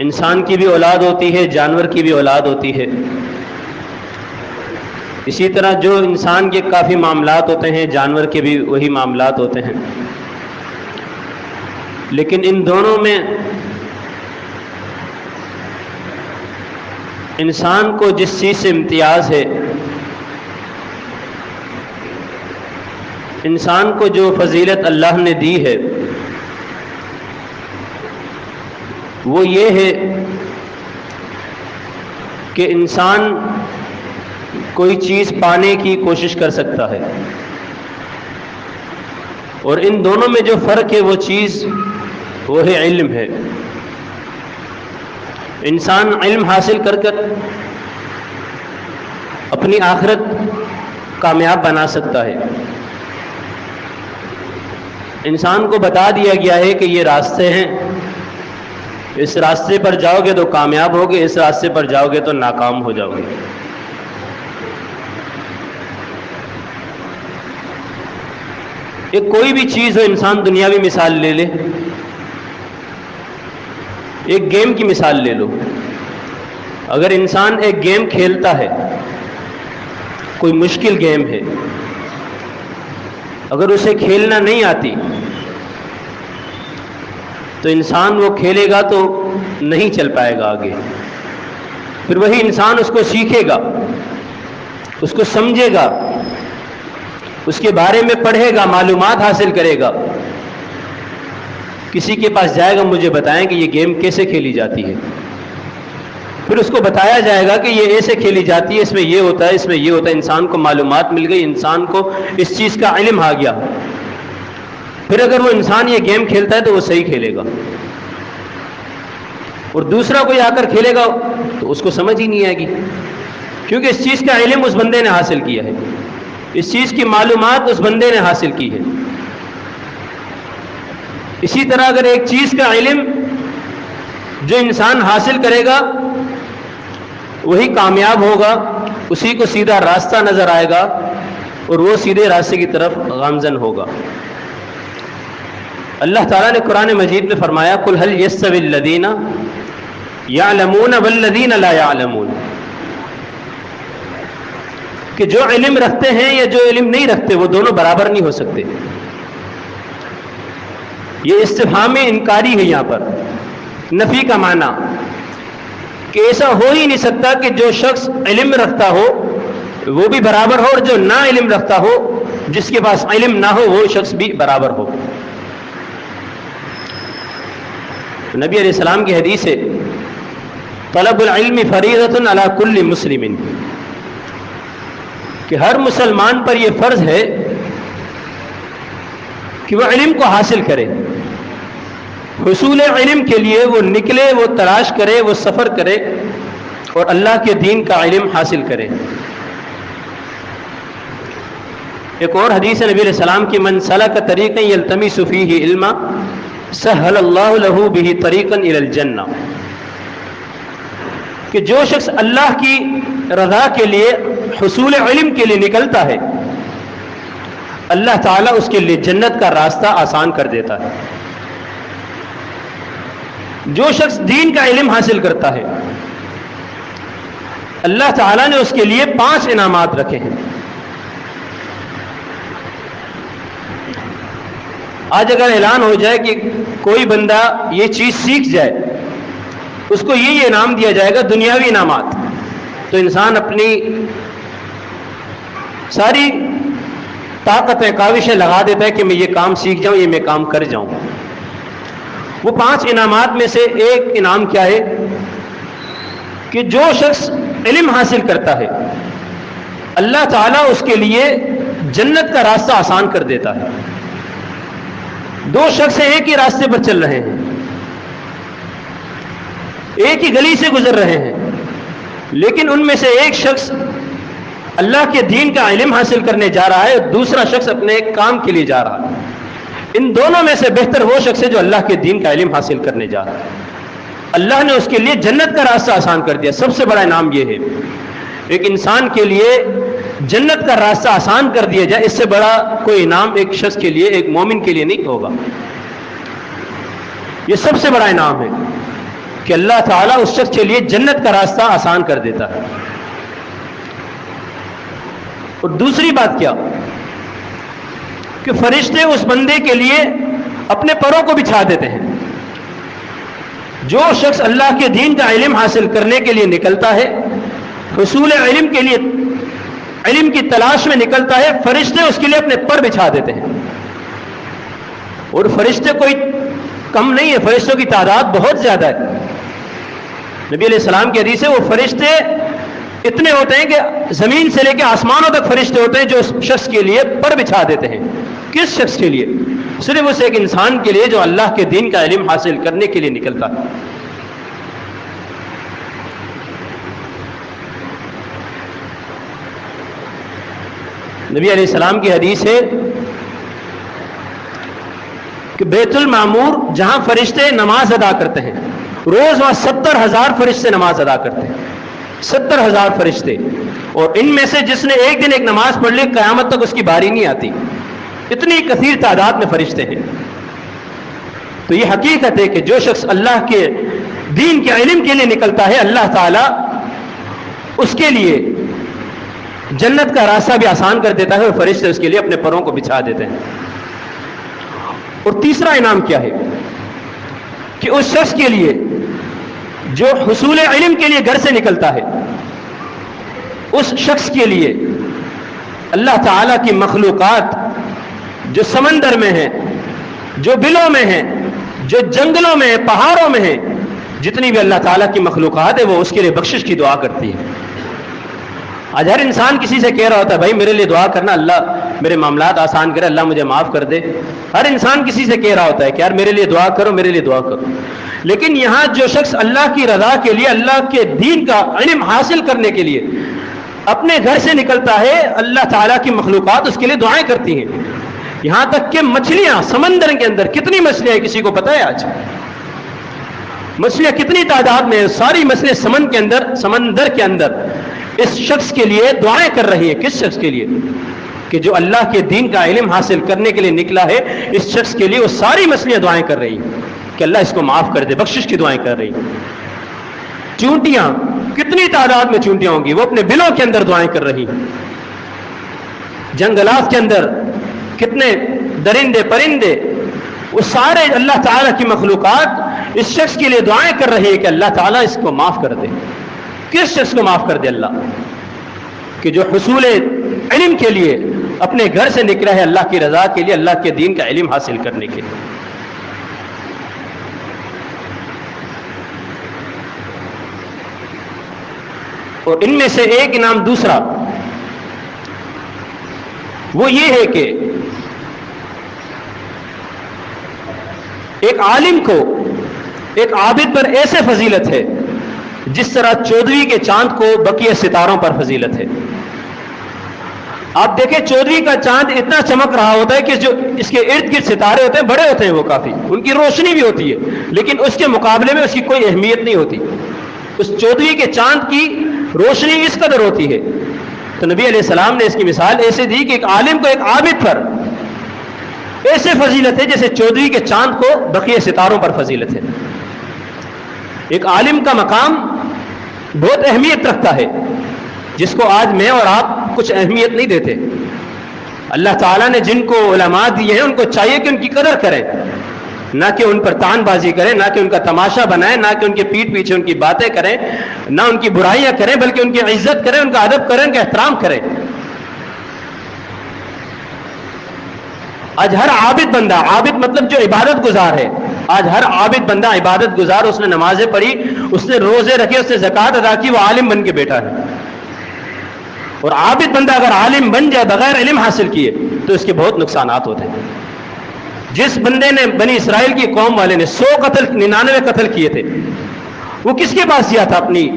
انسان کی بھی اولاد ہوتی ہے، جانور کی بھی اولاد ہوتی ہے. اسی طرح جو انسان کے کافی معاملات ہوتے ہیں، جانور کے بھی وہی معاملات ہوتے ہیں. لیکن ان دونوں میں انسان کو جس چیز سے امتیاز ہے، انسان کو جو فضیلت اللہ نے دی ہے، وہ یہ ہے کہ انسان کوئی چیز پانے کی کوشش کر سکتا ہے، اور ان دونوں میں جو فرق ہے وہ چیز وہ ہے علم ہے. انسان علم حاصل کر کر اپنی آخرت کامیاب بنا سکتا ہے. انسان کو بتا دیا گیا ہے کہ یہ راستے ہیں، اس راستے پر جاؤ گے تو کامیاب ہوگے، اس راستے پر جاؤ گے تو ناکام ہو جاؤ گے. ایک کوئی بھی چیز ہو، انسان دنیاوی مثال لے لے، ایک گیم کی مثال لے لو. اگر انسان ایک گیم کھیلتا ہے، کوئی مشکل گیم ہے، اگر اسے کھیلنا نہیں آتی تو انسان وہ کھیلے گا تو نہیں چل پائے گا آگے. پھر وہی انسان اس کو سیکھے گا، اس کو سمجھے گا، اس کے بارے میں پڑھے گا، معلومات حاصل کرے گا، کسی کے پاس جائے گا، مجھے بتائیں کہ یہ گیم کیسے کھیلی جاتی ہے. پھر اس کو بتایا جائے گا کہ یہ ایسے کھیلی جاتی ہے، اس میں یہ ہوتا ہے، اس میں یہ ہوتا ہے. انسان کو معلومات مل گئی، انسان کو اس چیز کا علم آ گیا. پھر اگر وہ انسان یہ گیم کھیلتا ہے تو وہ صحیح کھیلے گا، اور دوسرا کوئی آ کر کھیلے گا تو اس کو سمجھ ہی نہیں آئے گی، کیونکہ اس چیز کا علم اس بندے نے حاصل کیا ہے، اس چیز کی معلومات اس بندے نے حاصل کی ہے. اسی طرح اگر ایک چیز کا علم جو انسان حاصل کرے گا وہی کامیاب ہوگا، اسی کو سیدھا راستہ نظر آئے گا اور وہ سیدھے راستے کی طرف گامزن ہوگا. اللہ تعالیٰ نے قرآن مجید میں فرمایا قُلْ هَلْ يَسْتَوِي الَّذِينَ يَعْلَمُونَ وَالَّذِينَ لَا يَعْلَمُونَ، کہ جو علم رکھتے ہیں یا جو علم نہیں رکھتے وہ دونوں برابر نہیں ہو سکتے. یہ استفہام انکاری ہے، یہاں پر نفی کا معنی کہ ایسا ہو ہی نہیں سکتا کہ جو شخص علم رکھتا ہو وہ بھی برابر ہو، اور جو نہ علم رکھتا ہو، جس کے پاس علم نہ ہو، وہ شخص بھی برابر ہو. نبی علیہ السلام کی حدیث ہے طلب العلم فریضۃ علی کل مسلم، کہ ہر مسلمان پر یہ فرض ہے کہ وہ علم کو حاصل کرے. حصول علم کے لیے وہ نکلے، وہ تلاش کرے، وہ سفر کرے اور اللہ کے دین کا علم حاصل کرے. ایک اور حدیث نبی علیہ السلام کی من سلک طریقا یلتمس فیہ علما سہل اللہ لہ بہ طریقا الی الجنہ، کہ جو شخص اللہ کی رضا کے لیے، حصول علم کے لیے نکلتا ہے، اللہ تعالیٰ اس کے لیے جنت کا راستہ آسان کر دیتا ہے. جو شخص دین کا علم حاصل کرتا ہے، اللہ تعالیٰ نے اس کے لیے 5 انعامات رکھے ہیں. آج اگر اعلان ہو جائے کہ کوئی بندہ یہ چیز سیکھ جائے، اس کو یہ انعام دیا جائے گا، دنیاوی انعامات، تو انسان اپنی ساری طاقتیں، کاوشیں لگا دیتا ہے کہ میں یہ کام سیکھ جاؤں، یہ میں کام کر جاؤں. وہ 5 انعامات میں سے ایک انعام کیا ہے کہ جو شخص علم حاصل کرتا ہے، اللہ تعالیٰ اس کے لیے جنت کا راستہ آسان کر دیتا ہے. 2 شخص ایک ہی راستے پر چل رہے ہیں، ایک ہی گلی سے گزر رہے ہیں، لیکن ان میں سے ایک شخص اللہ کے دین کا علم حاصل کرنے جا رہا ہے اور دوسرا شخص اپنے ایک کام کے لیے جا رہا ہے. ان دونوں میں سے بہتر وہ شخص ہے جو اللہ کے دین کا علم حاصل کرنے جا رہا ہے. اللہ نے اس کے لیے جنت کا راستہ آسان کر دیا. سب سے بڑا انعام یہ ہے، ایک انسان کے لیے جنت کا راستہ آسان کر دیا جائے، اس سے بڑا کوئی انعام ایک شخص کے لیے، ایک مومن کے لیے نہیں ہوگا. یہ سب سے بڑا انعام ہے. کہ اللہ تعالیٰ اس شخص کے لیے جنت کا راستہ آسان کر دیتا ہے. اور دوسری بات کیا کہ فرشتے اس بندے کے لیے اپنے پروں کو بچھا دیتے ہیں. جو شخص اللہ کے دین کا علم حاصل کرنے کے لیے نکلتا ہے، حصول علم کے لیے علم کی تلاش میں نکلتا ہے، فرشتے اس کے لیے اپنے پر بچھا دیتے ہیں. اور فرشتے کوئی کم نہیں ہے، فرشتوں کی تعداد بہت زیادہ ہے. نبی علیہ السلام کی حدیث ہے وہ فرشتے اتنے ہوتے ہیں کہ زمین سے لے کے آسمانوں تک فرشتے ہوتے ہیں جو اس شخص کے لیے پر بچھا دیتے ہیں. کس شخص کے لیے؟ صرف اس ایک انسان کے لیے جو اللہ کے دین کا علم حاصل کرنے کے لیے نکلتا ہے. نبی علیہ السلام کی حدیث ہے کہ بیت المعمور جہاں فرشتے نماز ادا کرتے ہیں، روز وہاں 70,000 فرشتے نماز ادا کرتے ہیں. 70,000 فرشتے. اور ان میں سے جس نے ایک دن ایک نماز پڑھ لی قیامت تک اس کی باری نہیں آتی. اتنی کثیر تعداد میں فرشتے ہیں. تو یہ حقیقت ہے کہ جو شخص اللہ کے دین کے علم کے لیے نکلتا ہے، اللہ تعالیٰ اس کے لیے جنت کا راستہ بھی آسان کر دیتا ہے اور فرشتے اس کے لیے اپنے پروں کو بچھا دیتے ہیں. اور تیسرا انعام کیا ہے کہ اس شخص کے لیے جو حصول علم کے لیے گھر سے نکلتا ہے، اس شخص کے لیے اللہ تعالیٰ کی مخلوقات جو سمندر میں ہیں، جو بلوں میں ہیں، جو جنگلوں میں ہیں، پہاڑوں میں ہیں، جتنی بھی اللہ تعالیٰ کی مخلوقات ہے وہ اس کے لیے بخشش کی دعا کرتی ہے. آج ہر انسان کسی سے کہہ رہا ہوتا ہے بھائی میرے لیے دعا کرنا، اللہ میرے معاملات آسان کرے، اللہ مجھے معاف کر دے. ہر انسان کسی سے کہہ رہا ہوتا ہے کہ یار میرے لیے دعا کرو، میرے لیے دعا کرو. لیکن یہاں جو شخص اللہ کی رضا کے لیے، اللہ کے دین کا علم حاصل کرنے کے لیے اپنے گھر سے نکلتا ہے، اللہ تعالیٰ کی مخلوقات اس کے لیے دعائیں کرتی ہیں. یہاں تک کہ مچھلیاں سمندر کے اندر، کتنی مچھلیاں ہیں کسی کو پتہ ہے؟ آج مچھلیاں کتنی تعداد میں ہیں، ساری مچھلیاں سمندر کے اندر اس شخص کے لیے دعائیں کر رہی ہیں. کس شخص کے لیے؟ کہ جو اللہ کے دین کا علم حاصل کرنے کے لیے نکلا ہے، اس شخص کے لیے وہ ساری مچھلیاں دعائیں کر رہی ہیں کہ اللہ اس کو معاف کر دے، بخشش کی دعائیں کر رہی ہیں. چونٹیاں، کتنی تعداد میں چونٹیاں ہوں گی، وہ اپنے بلوں کے اندر دعائیں کر رہی ہیں. جنگلات کے اندر کتنے درندے پرندے، وہ سارے اللہ تعالیٰ کی مخلوقات اس شخص کے لیے دعائیں کر رہی ہے کہ اللہ تعالیٰ اس کو معاف کر دے. کس شخص کو معاف کر دے؟ اللہ. کہ جو حصول علم کے لیے اپنے گھر سے نکلا ہے، اللہ کی رضا کے لیے، اللہ کے دین کا علم حاصل کرنے کے لیے. اور ان میں سے ایک انعام دوسرا وہ یہ ہے کہ ایک عالم کو، ایک عابد پر ایسے فضیلت ہے جس طرح 14ویں کے چاند کو بقیہ ستاروں پر فضیلت ہے. آپ دیکھیں 14ویں کا چاند اتنا چمک رہا ہوتا ہے کہ جو اس کے ارد گرد ستارے ہوتے ہیں بڑے ہوتے ہیں، وہ کافی ان کی روشنی بھی ہوتی ہے، لیکن اس کے مقابلے میں اس کی کوئی اہمیت نہیں ہوتی. اس 14ویں کے چاند کی روشنی اس قدر ہوتی ہے. تو نبی علیہ السلام نے اس کی مثال ایسے دی کہ ایک عالم کو، ایک عابد پر ایسے فضیلت ہے جیسے 14ویں کے چاند کو بقیہ ستاروں پر فضیلت ہے. ایک عالم کا مقام بہت اہمیت رکھتا ہے، جس کو آج میں اور آپ کچھ اہمیت نہیں دیتے. اللہ تعالیٰ نے جن کو علماء دیے ہیں ان کو چاہیے کہ ان کی قدر کریں، نہ کہ ان پر تان بازی کریں، نہ کہ ان کا تماشا بنائیں، نہ کہ ان کے پیٹھ پیچھے ان کی باتیں کریں، نہ ان کی برائیاں کریں، بلکہ ان کی عزت کریں، ان کا ادب کریں، ان کا احترام کریں. آج ہر عابد بندہ، عابد مطلب جو عبادت گزار ہے، آج ہر عابد بندہ عبادت گزار، اس نے نمازیں پڑھی، اس نے روزے رکھے، اس نے زکوٰۃ ادا کی، وہ عالم بن کے بیٹھا ہے. اور عابد بندہ اگر عالم بن جائے بغیر علم حاصل کیے تو اس کے بہت نقصانات ہوتے ہیں. جس بندے نے، بنی اسرائیل کی قوم والے نے 99 قتل کیے تھے، وہ کس کے پاس گیا تھا اپنی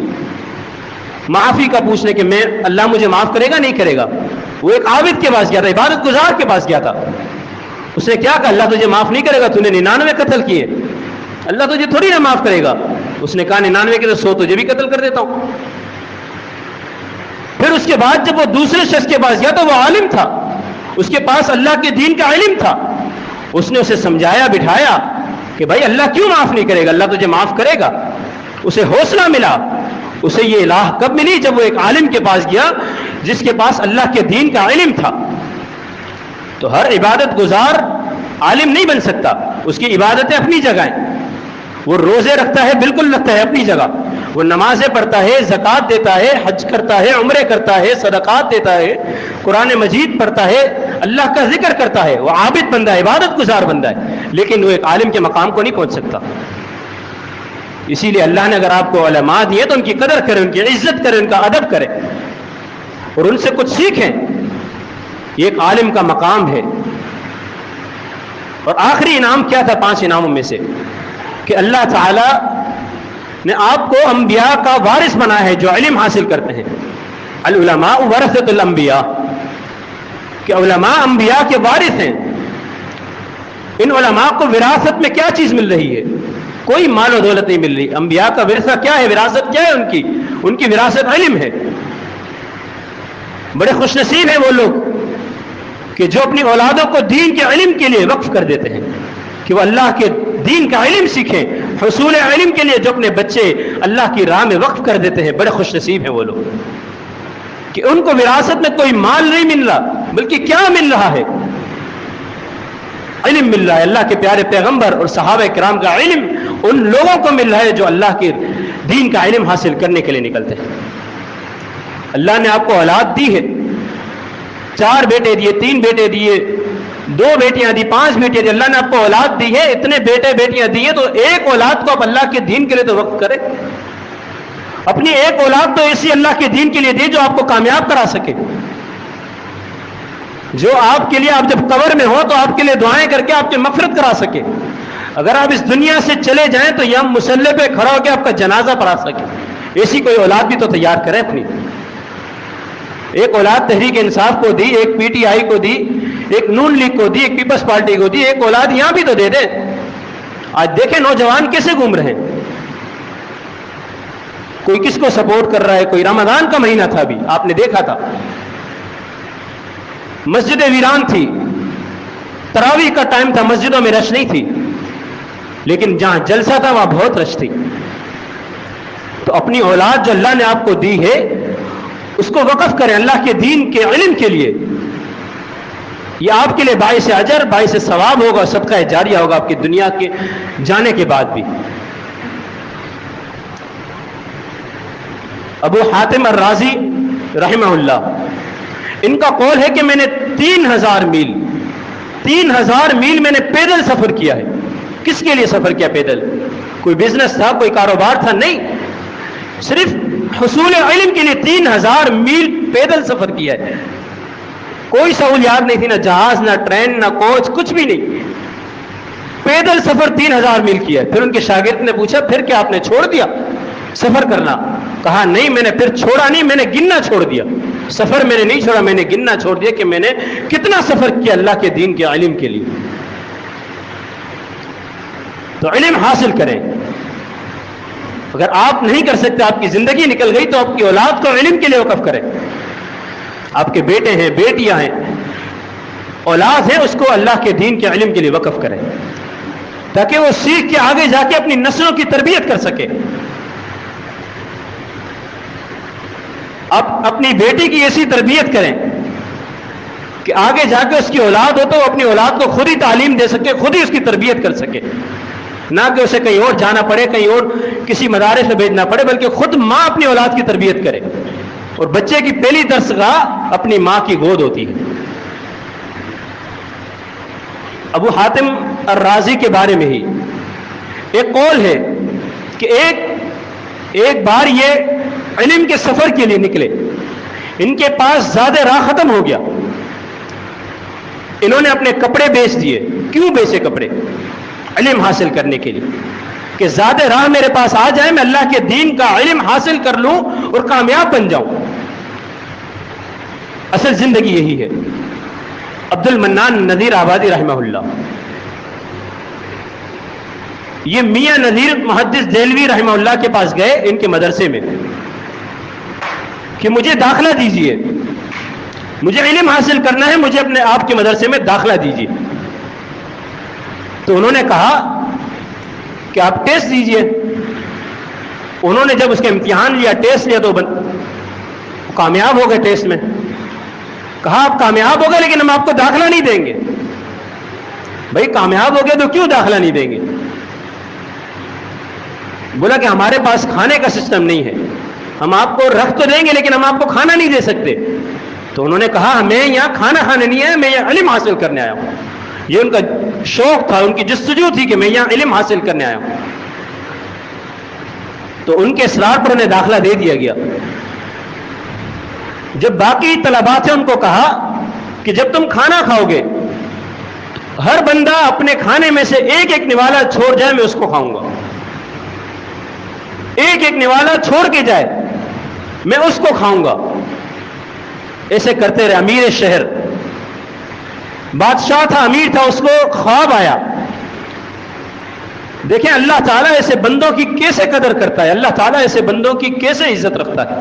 معافی کا پوچھنے کہ میں، اللہ مجھے معاف کرے گا نہیں کرے گا؟ وہ ایک عابد کے پاس گیا تھا، عبادت گزار کے پاس گیا تھا. اس نے کیا کہا؟ اللہ تجھے معاف نہیں کرے گا، تو نے 99 قتل کیے، اللہ تجھے تھوڑی نہ معاف کرے گا. اس نے کہا 99 کے تو 100 تجھے بھی قتل کر دیتا ہوں. پھر اس کے بعد جب وہ دوسرے شخص کے پاس گیا تو وہ عالم تھا، اس کے پاس اللہ کے دین کا علم تھا. اس نے اسے سمجھایا، بٹھایا کہ بھائی اللہ کیوں معاف نہیں کرے گا؟ اللہ تجھے معاف کرے گا. اسے حوصلہ ملا. اسے یہ الہ کب ملی؟ جب وہ ایک عالم کے پاس گیا جس کے پاس اللہ کے دین کا علم تھا. تو ہر عبادت گزار عالم نہیں بن سکتا، اس کی عبادتیں اپنی جگہ ہیں. وہ روزے رکھتا ہے، بالکل رکھتا ہے اپنی جگہ، وہ نمازیں پڑھتا ہے، زکوٰۃ دیتا ہے، حج کرتا ہے، عمرے کرتا ہے، صدقات دیتا ہے، قرآن مجید پڑھتا ہے، اللہ کا ذکر کرتا ہے. وہ عابد بندہ ہے، عبادت گزار بندہ ہے، لیکن وہ ایک عالم کے مقام کو نہیں پہنچ سکتا. اسی لیے اللہ نے اگر آپ کو علماء دیے تو ان کی قدر کریں، ان کی عزت کریں، ان کا ادب کریں اور ان سے کچھ سیکھیں. یہ ایک عالم کا مقام ہے. اور آخری انعام کیا تھا 5 انعاموں میں سے؟ کہ اللہ تعالی نے آپ کو انبیاء کا وارث بنا ہے جو علم حاصل کرتے ہیں. العلماء ورثۃ الانبیاء، کہ علماء انبیاء کے وارث ہیں. ان علماء کو وراثت میں کیا چیز مل رہی ہے؟ کوئی مال و دولت نہیں مل رہی. انبیاء کا ورثہ کیا ہے؟ وراثت کیا ہے ان کی وراثت علم ہے. بڑے خوش نصیب ہیں وہ لوگ کہ جو اپنی اولادوں کو دین کے علم کے لیے وقف کر دیتے ہیں کہ وہ اللہ کے دین کا علم سیکھیں. حصول علم کے لیے جو اپنے بچے اللہ کی راہ میں وقف کر دیتے ہیں، بڑے خوش نصیب ہیں وہ لوگ کہ ان کو وراثت میں کوئی مال نہیں مل رہا، بلکہ کیا مل رہا ہے؟ علم مل رہا ہے. اللہ کے پیارے پیغمبر اور صحابہ کرام کا علم ان لوگوں کو مل رہا ہے جو اللہ کے دین کا علم حاصل کرنے کے لیے نکلتے ہیں. اللہ نے آپ کو اولاد دی ہے، 4 بیٹے دیے، 3 بیٹے دیے، 2 بیٹیاں دی، 5 بیٹیاں دی. اللہ نے آپ کو اولاد دی ہے، اتنے بیٹے بیٹیاں دی ہیں، تو ایک اولاد کو آپ اللہ کے دین کے لیے تو وقف کریں. اپنی ایک اولاد تو ایسی اللہ کے دین کے لیے دی جو آپ کو کامیاب کرا سکے، جو آپ کے لیے، آپ جب قبر میں ہو تو آپ کے لیے دعائیں کر کے آپ کی مغفرت کرا سکے. اگر آپ اس دنیا سے چلے جائیں تو یہ مصلی پہ کھڑا ہو کے آپ کا جنازہ پڑھا سکے. ایسی کوئی اولاد بھی تو تیار کریں اپنی. ایک اولاد تحریک انصاف کو دی، ایک پی ٹی آئی کو دی، ایک نون لیگ کو دی، ایک پیپلز پارٹی کو دی. ایک اولاد یہاں بھی تو دے دیں. آج دیکھیں نوجوان کیسے گھوم رہے ہیں، کوئی کس کو سپورٹ کر رہا ہے. کوئی رمضان کا مہینہ تھا، ابھی آپ نے دیکھا تھا، مسجدیں ویران تھی، تراویح کا ٹائم تھا، مسجدوں میں رش نہیں تھی، لیکن جہاں جلسہ تھا وہاں بہت رش تھی. تو اپنی اولاد جو اللہ نے آپ کو دی ہے اس کو وقف کریں اللہ کے دین کے علم کے لیے. یہ آپ کے لیے باعث اجر، باعث ثواب ہوگا، صدقہ جاریہ ہوگا آپ کی دنیا کے جانے کے بعد بھی. ابو حاتم الرازی رحمہ اللہ، ان کا قول ہے کہ میں نے 3000 میل میں نے پیدل سفر کیا ہے. کس کے لیے سفر کیا پیدل؟ کوئی بزنس تھا، کوئی کاروبار تھا؟ نہیں، صرف حصول علم کے لیے 3000 میل پیدل سفر کیا ہے. کوئی سہولیات نہیں تھی، نہ جہاز، نہ ٹرین، نہ کوچ، کچھ بھی نہیں. پیدل سفر 3000 میل کیا ہے. پھر ان کے شاگرد نے پوچھا پھر کیا آپ نے چھوڑ دیا سفر کرنا؟ کہا نہیں، میں نے پھر چھوڑا نہیں، میں نے گننا چھوڑ دیا. سفر میں نے نہیں چھوڑا، میں نے گننا چھوڑ دیا کہ میں نے کتنا سفر کیا اللہ کے دین کے علم کے لیے. تو علم حاصل کریں. اگر آپ نہیں کر سکتے، آپ کی زندگی نکل گئی، تو آپ کی اولاد کو علم کے لیے وقف کریں. آپ کے بیٹے ہیں، بیٹیاں ہیں، اولاد ہے، اس کو اللہ کے دین کے علم کے لیے وقف کریں تاکہ وہ سیکھ کے آگے جا کے اپنی نسلوں کی تربیت کر سکے. آپ اپنی بیٹی کی ایسی تربیت کریں کہ آگے جا کے اس کی اولاد ہو تو وہ اپنی اولاد کو خود ہی تعلیم دے سکے، خود ہی اس کی تربیت کر سکے، نہ کہ اسے کہیں اور جانا پڑے، کہیں اور کسی مدارس میں بھیجنا پڑے، بلکہ خود ماں اپنی اولاد کی تربیت کرے. اور بچے کی پہلی درسگاہ اپنی ماں کی گود ہوتی ہے. ابو حاتم الرازی کے بارے میں ہی ایک قول ہے کہ ایک بار یہ علم کے سفر کے لیے نکلے، ان کے پاس زیادہ راہ ختم ہو گیا، انہوں نے اپنے کپڑے بیچ دیے. کیوں بیچے کپڑے؟ علم حاصل کرنے کے لیے کہ زیادہ راہ میرے پاس آ جائے، میں اللہ کے دین کا علم حاصل کر لوں اور کامیاب بن جاؤں. اصل زندگی یہی ہے. عبد المنان نذیر آبادی رحمہ اللہ، یہ میاں نذیر محدث دہلوی رحمہ اللہ کے پاس گئے ان کے مدرسے میں کہ مجھے داخلہ دیجئے، مجھے علم حاصل کرنا ہے، مجھے اپنے آپ کے مدرسے میں داخلہ دیجئے. تو انہوں نے کہا کہ آپ ٹیسٹ دیجئے. انہوں نے جب اس کا امتحان لیا، ٹیسٹ لیا، تو کامیاب ہو گئے ٹیسٹ میں. کہا آپ کامیاب ہو گئے لیکن ہم آپ کو داخلہ نہیں دیں گے. بھائی کامیاب ہو گئے تو کیوں داخلہ نہیں دیں گے؟ بولا کہ ہمارے پاس کھانے کا سسٹم نہیں ہے، ہم آپ کو رکھ تو دیں گے لیکن ہم آپ کو کھانا نہیں دے سکتے. تو انہوں نے کہا میں یہاں کھانا کھانے نہیں آیا، میں یہاں علم حاصل کرنے آیا ہوں. یہ ان کا شوق تھا، ان کی جستجو تھی کہ میں یہاں علم حاصل کرنے آیا ہوں. تو ان کے اصرار پر انہیں داخلہ دے دیا گیا. جب باقی طلباء سے ان کو کہا کہ جب تم کھانا کھاؤ گے ہر بندہ اپنے کھانے میں سے ایک ایک نوالا چھوڑ جائے، میں اس کو کھاؤں گا. ایک ایک نوالا چھوڑ کے جائے، میں اس کو کھاؤں گا. ایسے کرتے رہے. امیر شہر، بادشاہ تھا، امیر تھا، اس کو خواب آیا. دیکھیں اللہ تعالیٰ ایسے بندوں کی کیسے قدر کرتا ہے، اللہ تعالیٰ ایسے بندوں کی کیسے عزت رکھتا ہے.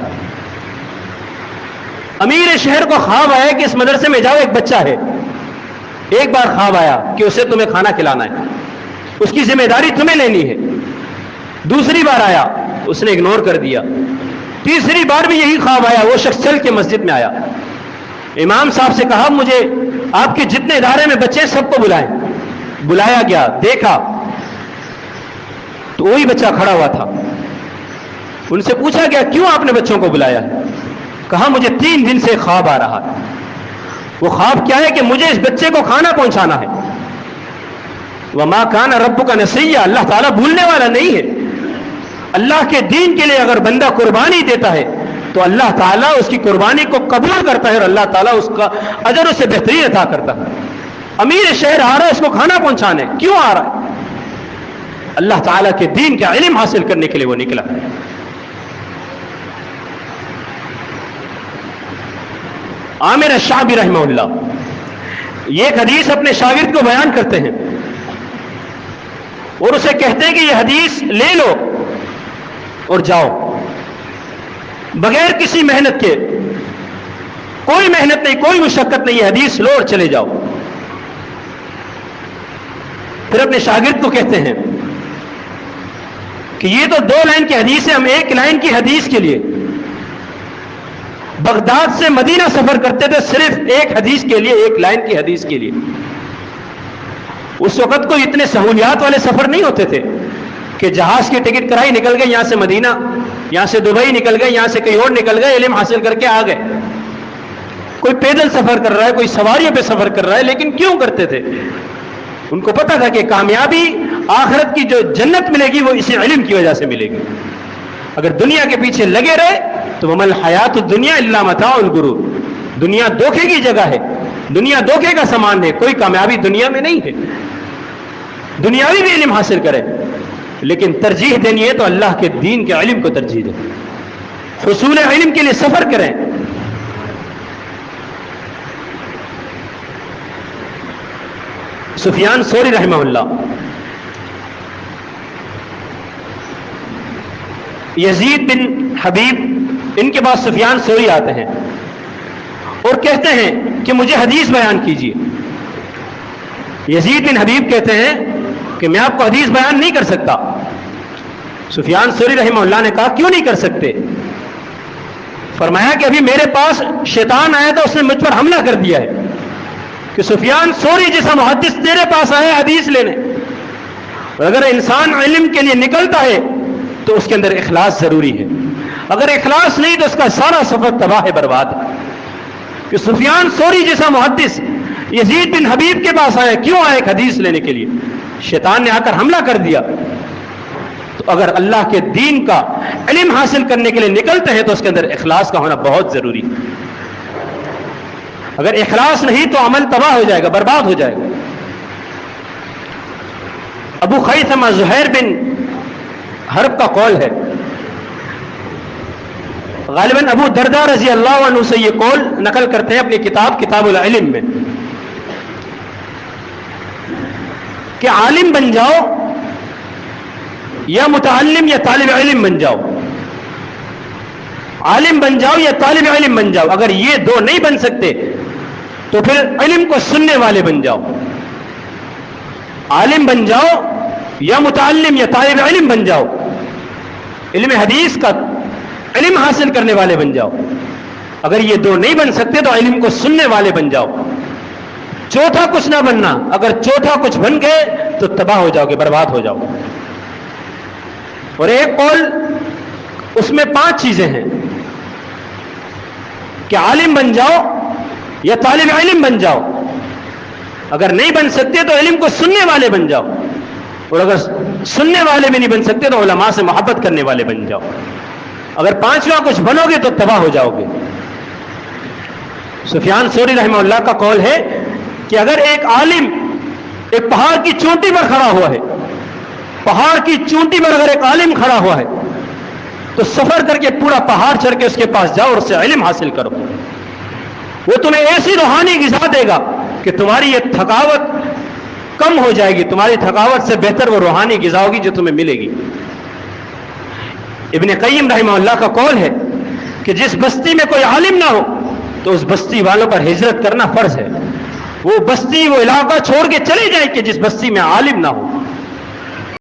امیر شہر کو خواب آیا کہ اس مدرسے میں جاؤ، ایک بچہ ہے. ایک بار خواب آیا کہ اسے تمہیں کھانا کھلانا ہے، اس کی ذمہ داری تمہیں لینی ہے. دوسری بار آیا، اس نے اگنور کر دیا. تیسری بار بھی یہی خواب آیا. وہ شخص چل کے مسجد میں آیا، امام صاحب سے کہا مجھے آپ کے جتنے ادارے میں بچے سب کو بلائیں. بلایا گیا، دیکھا تو وہی بچہ کھڑا ہوا تھا. ان سے پوچھا گیا کیوں آپ نے بچوں کو بلایا؟ کہا مجھے 3 دن سے خواب آ رہا ہے. وہ خواب کیا ہے کہ مجھے اس بچے کو کھانا پہنچانا ہے. وَمَا كَانَ رَبُّكَ نَسِيًّا، اللہ تعالیٰ بھولنے والا نہیں ہے. اللہ کے دین کے لیے اگر بندہ قربانی دیتا ہے تو اللہ تعالیٰ اس کی قربانی کو قبول کرتا ہے اور اللہ تعالیٰ اس کا اجر اسے بہترین عطا کرتا ہے. امیر شہر آ رہا ہے اس کو کھانا پہنچانے، کیوں آ رہا ہے؟ اللہ تعالیٰ کے دین کا علم حاصل کرنے کے لیے وہ نکلا. عامر الشعبی رحمہ اللہ یہ ایک حدیث اپنے شاگرد کو بیان کرتے ہیں اور اسے کہتے ہیں کہ یہ حدیث لے لو اور جاؤ، بغیر کسی محنت کے، کوئی محنت نہیں، کوئی مشقت نہیں، یہ حدیث لو اور چلے جاؤ. پھر اپنے شاگرد کو کہتے ہیں کہ یہ تو 2 لائن کی حدیث ہے، ہم 1 لائن کی حدیث کے لیے بغداد سے مدینہ سفر کرتے تھے، صرف 1 حدیث کے لیے، 1 لائن کی حدیث کے لیے. اس وقت کوئی اتنے سہولیات والے سفر نہیں ہوتے تھے کہ جہاز کی ٹکٹ کرائی، نکل گئے یہاں سے مدینہ، یہاں سے دبئی نکل گئے، یہاں سے کہیں اور نکل گئے، علم حاصل کر کے آ گئے. کوئی پیدل سفر کر رہا ہے، کوئی سواریوں پہ سفر کر رہا ہے، لیکن کیوں کرتے تھے؟ ان کو پتا تھا کہ کامیابی آخرت کی جو جنت ملے گی وہ اسی علم کی وجہ سے ملے گی. اگر دنیا کے پیچھے لگے رہے تو وَمَا الْحَيَاةُ الدُّنْيَا إِلَّا مَتَاعُ الْغُرُورِ، دنیا دھوکے کی جگہ ہے، دنیا دھوکے کا سامان ہے، کوئی کامیابی دنیا میں نہیں ہے. دنیاوی بھی علم حاصل کرے لیکن ترجیح دینی ہے تو اللہ کے دین کے علم کو ترجیح دیں. حصول علم کے لیے سفر کریں. سفیان ثوری رحمہ اللہ، یزید بن حبیب، ان کے پاس سفیان ثوری آتے ہیں اور کہتے ہیں کہ مجھے حدیث بیان کیجیے. یزید بن حبیب کہتے ہیں کہ میں آپ کو حدیث بیان نہیں کر سکتا. سفیان ثوری رحمہ اللہ نے کہا کیوں نہیں کر سکتے؟ فرمایا کہ ابھی میرے پاس شیطان آیا تھا، اس نے مجھ پر حملہ کر دیا ہے کہ سفیان ثوری جیسا محدث تیرے پاس آیا حدیث لینے. اور اگر انسان علم کے لیے نکلتا ہے تو اس کے اندر اخلاص ضروری ہے. اگر اخلاص نہیں تو اس کا سارا سفر تباہ برباد ہے. کہ سفیان ثوری جیسا محدث یزید بن حبیب کے پاس آیا، کیوں آیا؟ ایک حدیث لینے کے لیے. شیطان نے آ کر حملہ کر دیا. تو اگر اللہ کے دین کا علم حاصل کرنے کے لیے نکلتے ہیں تو اس کے اندر اخلاص کا ہونا بہت ضروری ہے. اگر اخلاص نہیں تو عمل تباہ ہو جائے گا، برباد ہو جائے گا. ابو خیثمہ زہیر بن حرب کا قول ہے، غالباً ابو درداء رضی اللہ عنہ سے یہ قول نقل کرتے ہیں اپنی کتاب العلم میں کہ عالم بن جاؤ یا متعلم یا طالب علم بن جاؤ. عالم بن جاؤ یا طالب علم بن جاؤ. اگر یہ 2 نہیں بن سکتے تو پھر علم کو سننے والے بن جاؤ. عالم بن جاؤ یا متعلم یا طالب علم بن جاؤ. علم حدیث کا علم حاصل کرنے والے بن جاؤ. اگر یہ دو نہیں بن سکتے تو علم کو سننے والے بن جاؤ. چوتھا کچھ نہ بننا. اگر چوتھا کچھ بن گئے تو تباہ ہو جاؤ گے، برباد ہو جاؤ. اور ایک قول اس میں 5 چیزیں ہیں کہ عالم بن جاؤ یا طالب علم بن جاؤ. اگر نہیں بن سکتے تو علم کو سننے والے بن جاؤ، اور اگر سننے والے بھی نہیں بن سکتے تو علماء سے محبت کرنے والے بن جاؤ. اگر 5واں کچھ بنو گے تو تباہ ہو جاؤ گے. سفیان ثوری رحمہ اللہ کا قول ہے کہ اگر ایک عالم ایک پہاڑ کی چوٹی پر کھڑا ہوا ہے، پہاڑ کی چوٹی پر اگر ایک عالم کھڑا ہوا ہے تو سفر کر کے پورا پہاڑ چڑھ کے اس کے پاس جاؤ اور اس سے علم حاصل کرو. وہ تمہیں ایسی روحانی غذا دے گا کہ تمہاری یہ تھکاوٹ کم ہو جائے گی. تمہاری تھکاوٹ سے بہتر وہ روحانی غذا ہوگی جو تمہیں ملے گی. ابن قیم رحمہ اللہ کا قول ہے کہ جس بستی میں کوئی عالم نہ ہو تو اس بستی والوں پر ہجرت کرنا فرض ہے. وہ بستی وہ علاقہ چھوڑ کے چلے جائیں کہ جس بستی میں عالم نہ ہو.